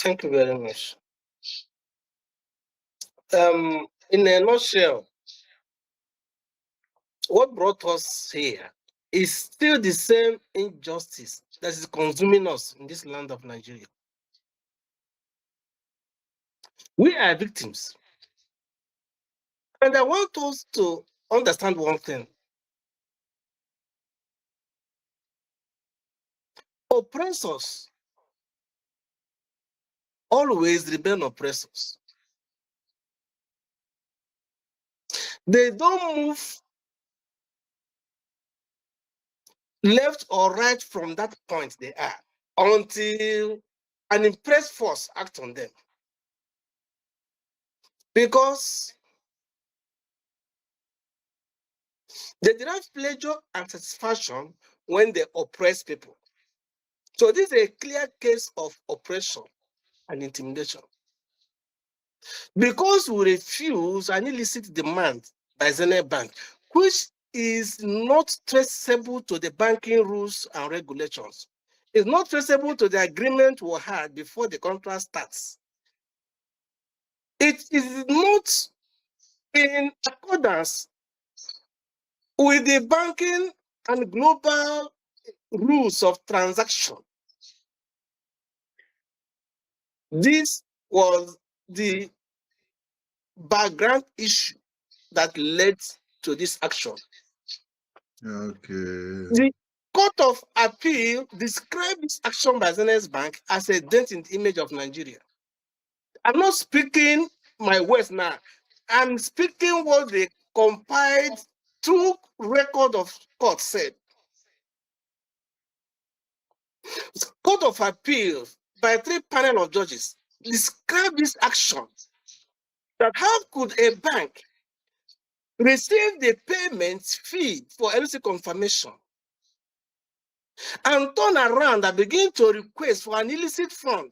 Thank you very much. In a nutshell, what brought us here is still the same injustice that is consuming us in this land of Nigeria. We are victims. And I want us to understand one thing. Oppressors always remain oppressors. They don't move left or right from that point they are until an impressed force acts on them. Because they derive pleasure and satisfaction when they oppress people. So this is a clear case of oppression and intimidation. Because we refuse an illicit demand by Zenith Bank, which is not traceable to the banking rules and regulations. It's not traceable to the agreement we had before the contract starts. It is not in accordance with the banking and global rules of transaction. This was the background issue that led to this action. Okay. The Court of Appeal described this action by Zenith Bank as a dent in the image of Nigeria. I'm not speaking my words now. I'm speaking what the compiled true record of court said. Court of Appeal by 3 panel of judges described this action that how could a bank receive the payment fee for LC confirmation and turn around and begin to request for an illicit fund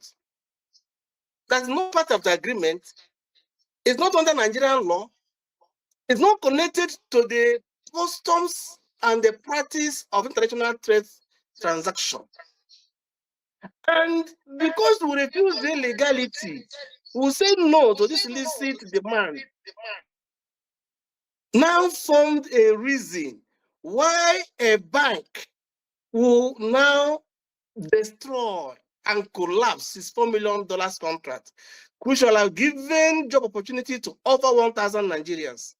that's not part of the agreement, it's not under Nigerian law, it's not connected to the customs and the practice of international trade transaction. And because we refuse the legality, we say no to this illicit demand, now formed a reason why a bank will now destroy and collapse his $4 million contract, which will have given job opportunity to over 1,000 Nigerians.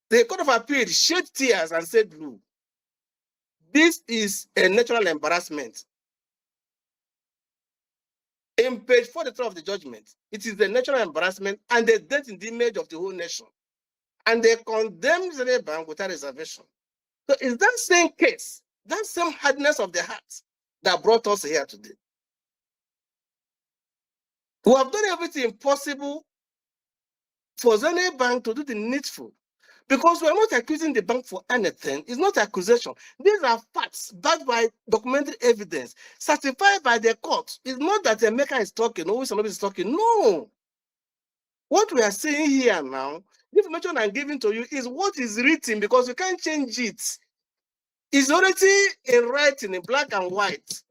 The Court of Appeal shed tears and said, look, this is a natural embarrassment. In page 43 of the judgment, it is a natural embarrassment and a dent in the image of the whole nation. And they condemned the bank without reservation. So it's that same case, that same hardness of the heart that brought us here today. We have done everything possible for Zenith Bank to do the needful, because we are not accusing the bank for anything. It's not accusation. These are facts backed by documentary evidence, certified by the court. It's not that Emeka is talking, or somebody is talking. No. What we are saying here now, the information I'm giving to you is what is written, because you can't change it. It's already in writing, in black and white.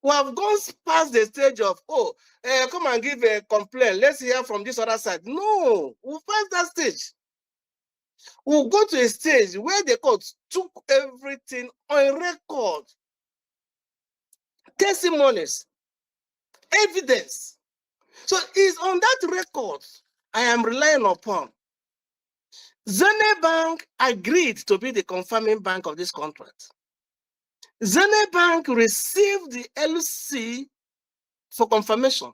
We have gone past the stage of, come and give a complaint. Let's hear from this other side. No, we'll pass that stage. We'll go to a stage where the court took everything on record. Testimonies, evidence. So it's on that record I am relying upon. Zenith Bank agreed to be the confirming bank of this contract. Zenith Bank received the LC for confirmation.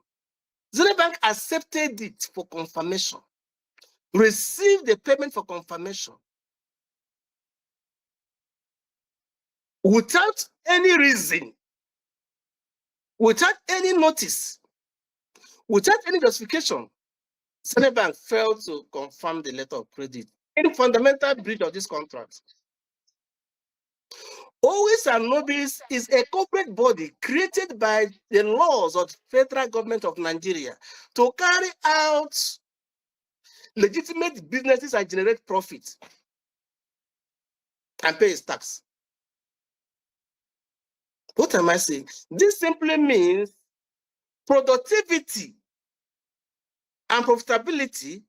Zenith Bank accepted it for confirmation, received the payment for confirmation without any reason, without any notice, without any justification. Zenith Bank failed to confirm the letter of credit in fundamental breach of this contract. Owis and Nobis is a corporate body created by the laws of the federal government of Nigeria to carry out legitimate businesses and generate profit and pay its tax. What am I saying? This simply means productivity and profitability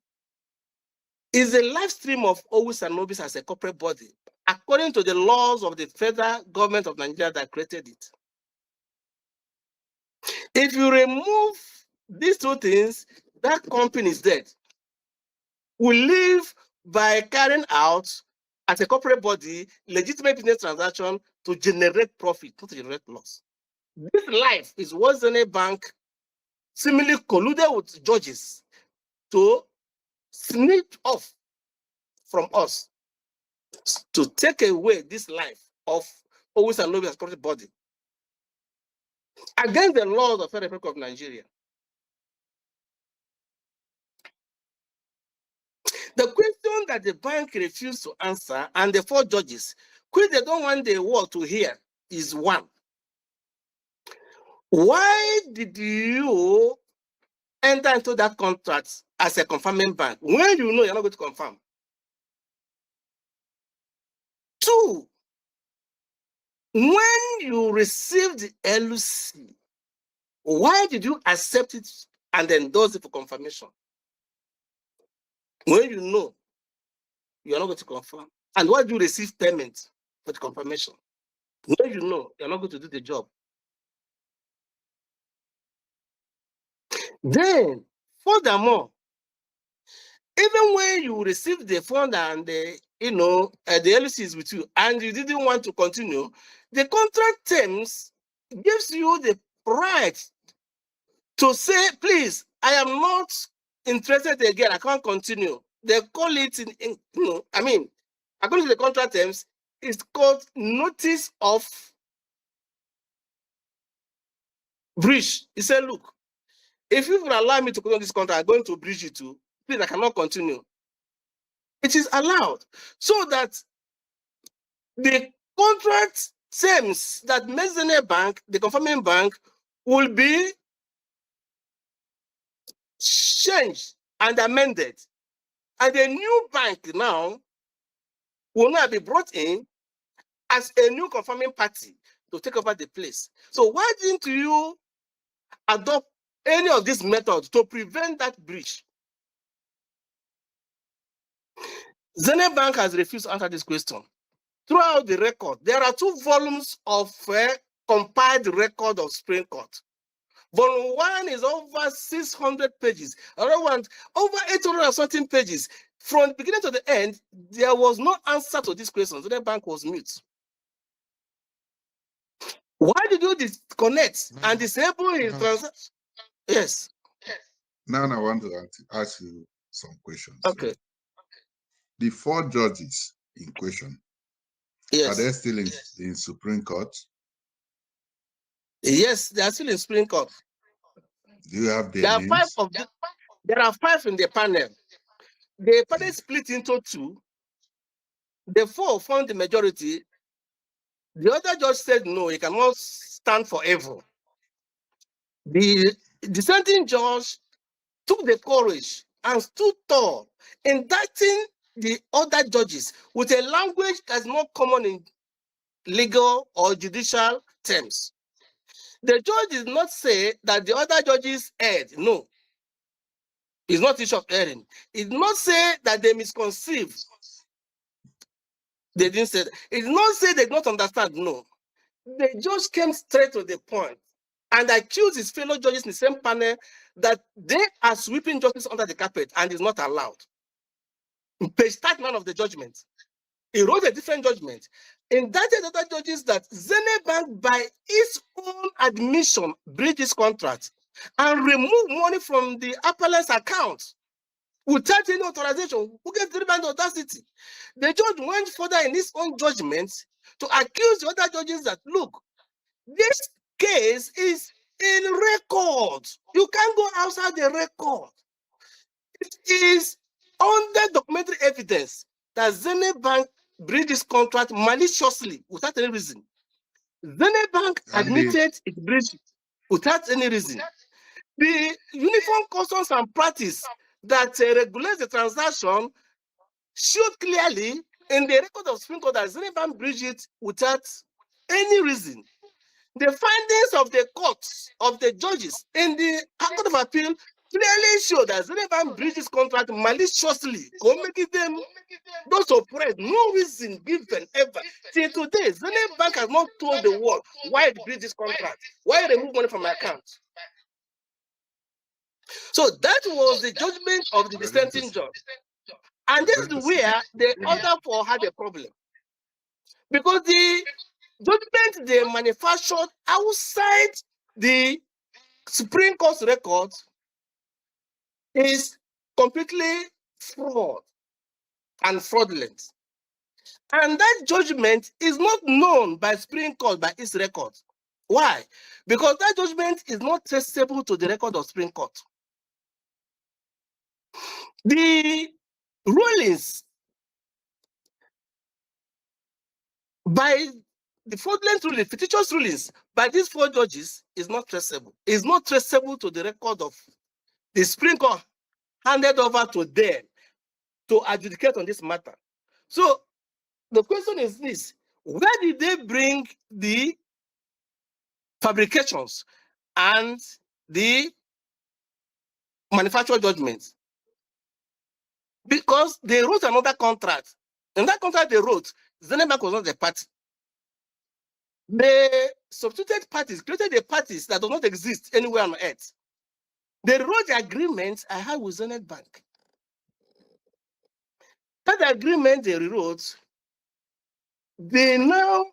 is a live stream of Owis and Nobis as a corporate body, according to the laws of the federal government of Nigeria that created it. If you remove these two things, that company is dead. We live by carrying out, as a corporate body, legitimate business transaction to generate profit, not to generate loss. This life is what Zenith Bank similarly colluded with judges to snip off from us, to take away this life of Owis and Nobis as corporate body against the laws of the Federal Republic of Nigeria. The question that the bank refused to answer, and the 4 judges, which they don't want the world to hear, is one. Why did you enter into that contract as a confirming bank when you know you're not going to confirm? 2, when you received the LC, why did you accept it and endorse it for confirmation when you know you're not going to confirm? And why do you receive payment for the confirmation when you know you're not going to do the job? Then, furthermore, even when you receive the fund and the LC is with you and you didn't want to continue, the contract terms gives you the right to say, please, I am not interested again, I can't continue. They call it according to the contract terms, it's called notice of breach. He said, look, if you will allow me to continue this contract, I'm going to breach it too. Please, I cannot continue. It is allowed so that the contract terms that makes the bank, the confirming bank, will be changed and amended. And a new bank now will now be brought in as a new confirming party to take over the place. So why didn't you adopt any of these methods to prevent that breach? Zenith Bank has refused to answer this question. Throughout the record, there are 2 volumes of compiled record of Supreme Court. Volume 1 is over 600 pages. Another one, over 800 and something pages. From the beginning to the end, there was no answer to this question. So the bank was mute. Why did you disconnect and disable his transaction? Yes. Now I want to ask you some questions. Okay. The 4 judges in question, Yes. are they still in Supreme Court? Yes, they are still in Supreme Court. Do you have their There are names? 5 of them. There are 5 in the panel. The panel split into 2. The 4 found the majority. The other judge said no, he cannot stand forever. The dissenting judge took the courage and stood tall, indicting the other judges with a language that's not common in legal or judicial terms. The judge did not say that the other judges erred. No. It's not issue of erring. It did not say that they misconceived. They didn't say that. It did not say they did not understand. No. The judge came straight to the point and accused his fellow judges in the same panel that they are sweeping justice under the carpet and is not allowed. In page 39 of the judgment, he wrote a different judgment, indicted other judges that Zenith Bank, by its own admission, breached this contract and removed money from the appellant's account without any authorization. Who gave the bank the audacity? The judge went further in his own judgment to accuse the other judges that, look, this case is in record. You can't go outside the record. It is under documentary evidence that Zenith Bank breached this contract maliciously without any reason. Zenith Bank admitted it breached without any reason. The uniform customs and practice that regulates the transaction showed clearly in the record of Supreme Court that Zenith Bank breached it without any reason. The findings of the courts, of the judges in the Court of Appeal clearly show that Zenith Bank breached this contract maliciously, making them those oppressed, no reason given ever. Till today, Zenith Bank has not told the world why it breached this contract, why it removed money from my account. So that was the judgment of the dissenting judge. And this is where the other four had a problem. Because the judgment they manufactured outside the Supreme Court's record is completely fraud and fraudulent. And that judgment is not known by Supreme Court by its record. Why? Because that judgment is not traceable to the record of Supreme Court. The rulings by the fraudulent ruling, fictitious rulings by these four judges is not traceable. It's not traceable to the record of the Supreme Court handed over to them to adjudicate on this matter. So the question is this: where did they bring the fabrications and the manufactured judgments? Because they wrote another contract. In that contract they wrote, Zenith Bank was not the party. They substituted parties, created the parties that do not exist anywhere on earth. They wrote the agreement I had with Zenith Bank. That agreement they rewrote, they now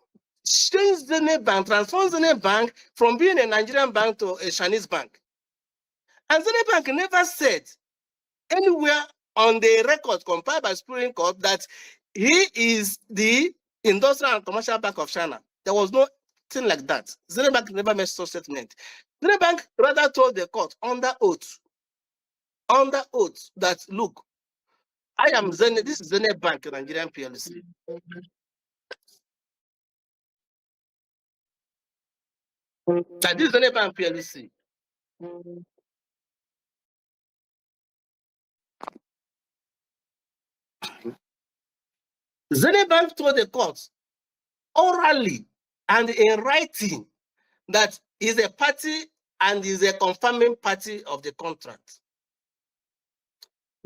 changed Zenith Bank, transformed Zenith Bank from being a Nigerian bank to a Chinese bank. And Zenith Bank never said anywhere on the record compiled by Supreme Court that he is the Industrial and Commercial Bank of China. There was no thing like that. Zenith Bank never made such statement. Zenith Bank rather told the court under oath, that look, I am Zenith, this is Zenith Bank, Nigerian PLC. That this is Zenith Bank PLC. Zenith Bank told the court orally and in writing that is a party and is a confirming party of the contract.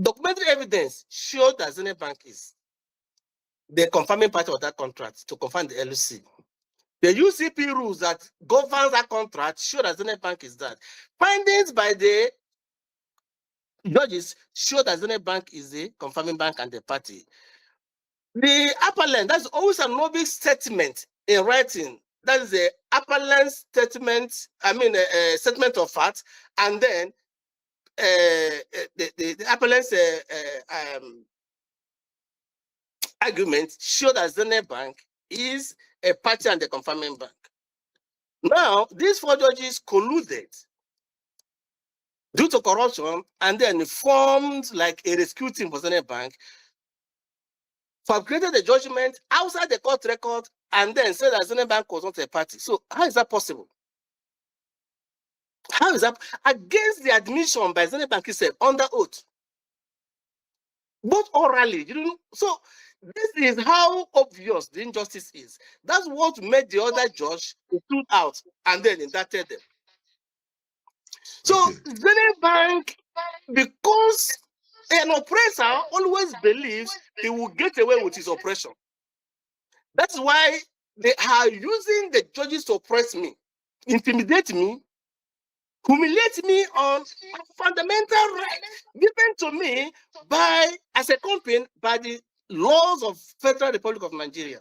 Documentary evidence showed that Zenith Bank is the confirming party of that contract to confirm the LLC. The UCP rules that govern that contract show that Zenith Bank is that. Findings by the judges show that Zenith Bank is the confirming bank and the party. The appellant, that's always an obvious statement in writing. That is the appellant statement, statement of fact, and then the appellant's argument show that Zenith Bank is a party and the confirming bank. Now, these four judges colluded due to corruption and then formed like a rescue team for Zenith Bank, fabricated the judgment outside the court record and then said that Zenith Bank was not a party. So how is that possible? How is that against the admission by Zenith Bank itself under oath? Both orally, you know. So this is how obvious the injustice is. That's what made the other judge stood out and then indicted them. So Zenith Bank, because an oppressor always believes he will get away with his oppression. That's why they are using the judges to oppress me, intimidate me, humiliate me on fundamental rights given to me by, as a company, by the laws of Federal Republic of Nigeria.